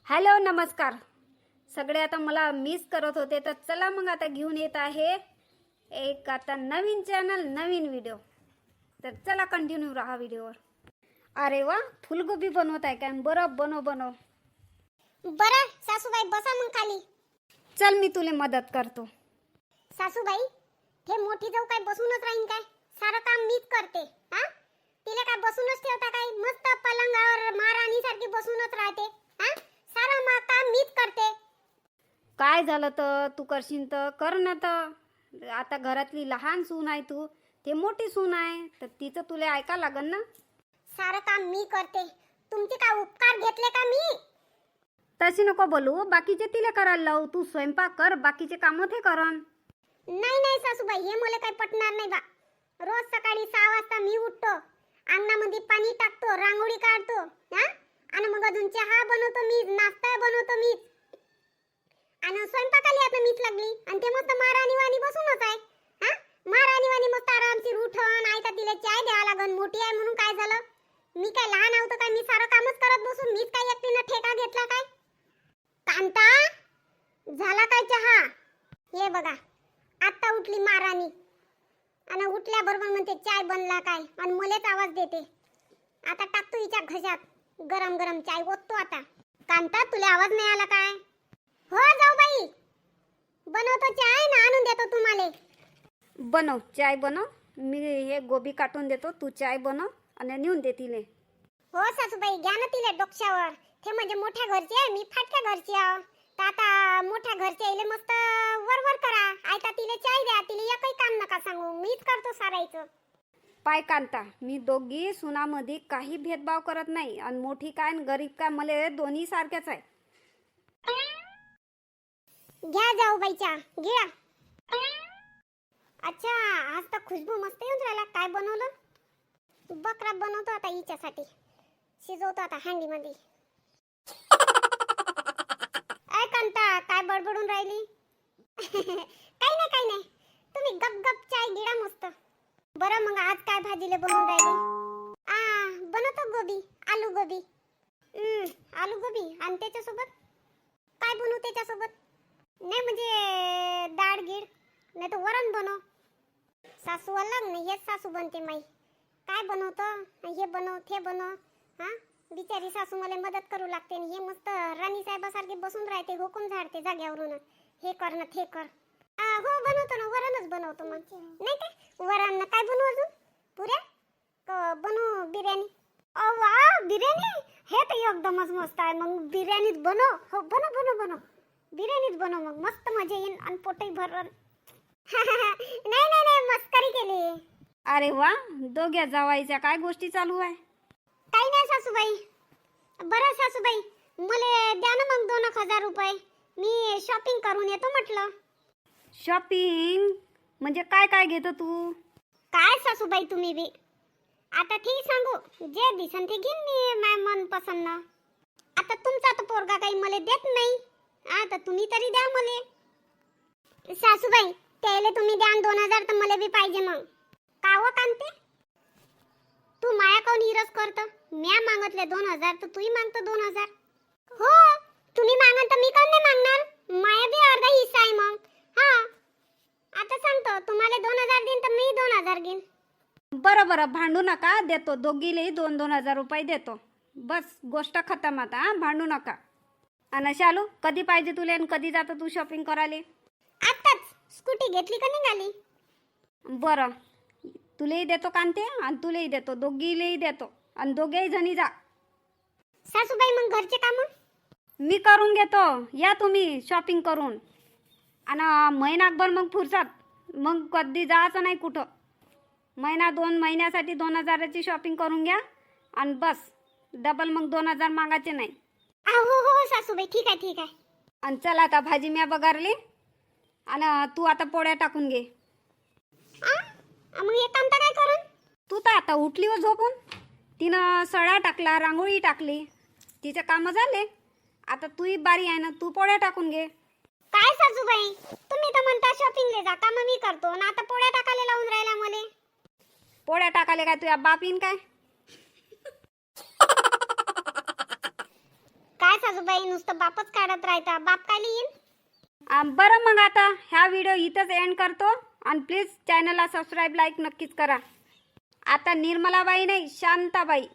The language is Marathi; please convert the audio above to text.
हॅलो नमस्कार. सगळे आता मला मिस करत होते, तर चला मग आता घेऊन येत आहे एक आता नवीन चॅनल, नवीन व्हिडिओ. तर चला कंटिन्यू राहा व्हिडिओवर. अरे वा, फुलगोबी बनवत आहे काय? बरं, बनव बनव. बरं सासूबाई, बसा मग खाली. चल मी तुला मदत करतो. सासूबाई, हे मोठी जाऊ काय बसूनच राहीन काय? सारं काम मीच करते. हा, तिला काय बसूनच ठेवता काय? मस्त पलंगावर महाराणी सारखी बसूनच राहते. हा, सारं काम मीच करते. काय झालं तर तू करशील तर कर ना. तर आता घरातली लहान सून आहे तू, ते मोठी सून आहे, तर तिचं तुला ऐका लागन ना. सारं काम मी करते. तुमचे काय उपकार घेतले का मी? तशी नको बोलू, बाकीचे तिला करायला लावू. तू स्वयंपाक कर, बाकीचे कामं ते करन. नाही नाही सासूबाई, हे मला काही पटणार नाही बा. रोज सकाळी 6 वाजता मी उठतो, अंगणामध्ये पाणी टाकतो, रांगोळी काढतो, हा, आणि मग अजून चहा बनवतो मीच, नाश्ता बनवतो मीच, आणि स्वयंपाकाला आता मीच लागली. आणि ते मस्त महाराणी वाणी बसूनच आहे. हा, महाराणी वाणी मस्त आरामशीर उठन. आई का तिला चाय द्यावा लागन, मोठी आहे म्हणून काय झालं? मी काय लहान आहोत काय? मी सारं कामच करत बसून मीच काय एकटीनं ठेका घेतला काय? कांता, झाला काय चहा? हे बघा, आता उठली महाराणी, आणि उठल्याबरोबर म्हणते चाय बनला काय, आणि मलाच आवाज देते. आता टाकतो हिच्या घशात गरम गरम चाय, ओततो आता. कांता, तुला आवाज नाही आला काय? हो जाऊ बाई, बनवतो चाय ना, आणून देतो तुम्हाला. बनव, चाय बनव. मी हे गोबी काटून देतो, तू चाय बनव आणि नेऊन दे तिले. हो सासूबाई, घ्या ना तिला डोक्यावर. ते म्हणजे मोठ्या घरचे आहे, मी फाटक्या घरची आहे. तर आता मोठ्या घरचे आले मस्त वर करा. ऐका तिला चाय द्या, तिला एकही काम नका सांगू, मीच करतो सारायचं. पाय कांता, मी दोघी सुनामध्ये काही भेदभाव करत नाही, आणि मोठी काय आणि गरीब काय, मला दोन्ही सारख्याच आहे. घ्या जाऊ बाईच्या, घ्या. अच्छा, आज तर खुशबू मस्त येऊन राहिला. काय बनवलं? बकरा बनवतो आता हिच्यासाठी, शिजवतो आता हांडीमध्ये. काय कांता, काय बडबडून राहिली? काही नाही, तुम्ही गप गप चाय गिळा मस्त. बरं मग आज काय भाजीला बनवून राहिली? बनवतो गोबी, आलू गोबी. आलू गोबी, आणि त्याच्यासोबत काय बनवू? त्याच्यासोबत नाही म्हणजे डाळ गिळ, नाही तर वरण बनव. सासू अलग नाही, हेच सासू बनते माई. काय बनवतो? हे बनव, ते बनव. हा, बिचारी सासू मला मदत करू लागते. हे मस्त राणी साहेबासारखी बसून राहते, हुकूम झाडते जाग्यावरून. हे कर ना, ते कर. हो बनवतो ना, वरणच बनवतो मग. नाही काय वरण, काय बनवू अजून? पुऱ्या बनवू, बिर्याणी. वा, बिर्याणी, हे तर एकदमच मस्त आहे. मग बिर्याणीच बनव. हो, बनव बिर्याणीच बनव, मग मस्त मजा येईल आणि पोटही भरल. नाही, मस्करी केली. अरे वा, दोघ्या जावायच्या काय गोष्टी चालू आहे? काही नाही सासूबाई. बरं सासूबाई, मला द्या ना मग 2,000 रुपये. मी शॉपिंग करून येतो म्हटलं. शॉपिंग म्हणजे काय काय घेतो तू? काय सासूबाई तुम्ही बी, आता ठीक सांगू, जे दिसन ते घेईन मी, माझ्या मन पसंत. आता तुमचा तर पोरगा काही मला देत नाही, आता तुम्ही तरी द्या मला. सासूबाई, त्याला तुम्ही द्या 2,000, तर मला बी पाहिजे. मग काव कांते, तू माया काऊन हिरस करत? म्या मागतले 2,000, तर तूही मागतो 2,000. हो, तुम्ही मागा तर मी काऊन नाही मागणार? माया बी अर्धा हिस्सा आहे मग. हा, आता सांगतो, तुम्हाला 2,000 देईन तर मी 2,000 घेईन. बरं, भांडू नका, देतो. दोघीलाही 2,000 रुपये देतो. बस, गोष्ट खतम आता. भांडू नका. आणि शालू, कधी पाहिजे तुला आणि कधी जातो तू शॉपिंग करायला? आताच स्कूटी घेतली का निघाली. बरं, तुलाही देतो कांते, आणि तुलाही देतो, दोघीलाही देतो, आणि दोघेही जणी जा. सासूबाई, मग घरचे काम मी करून घेतो, या तुम्ही शॉपिंग करून. आणि महिनाभर मग फुरसत, मग कधी जायचं नाही कुठं. महिना 2 महिन्यासाठी 2,000ची शॉपिंग करून घ्या, आणि बस, डबल मग 2,000 मागायचे नाही. हो सासूबाई, ठीक आहे. आणि चल आता भाजी म्या बघारली, आणि तू आता पोळ्या टाकून घे. मग एक काम तर काय करून? तू तर आता उठली व झोपून. तिनं सडा टाकला, रांगोळी टाकली, तिचे कामं झाले. आता तूही बारी आहे ना, तू पोळ्या टाकून घे. काय सासूबाई, तुम्ही तर म्हणता शॉपिंगला जा, काम मी करतो ना, आता पोळ्या टाकायला लावून राहिला मला. पोळ्या टाकायला काय तुझ्या बाप येईन काय? काय सासूबाई नुसतं बापच काढत राहता. बाप कायले येईन? बरं मग आता ह्या व्हिडिओ इथंच एंड करतो आणि प्लीज चॅनलला सबस्क्राईब लाईक नक्कीच करा. आता निर्मलाबाई नाही शांताबाई.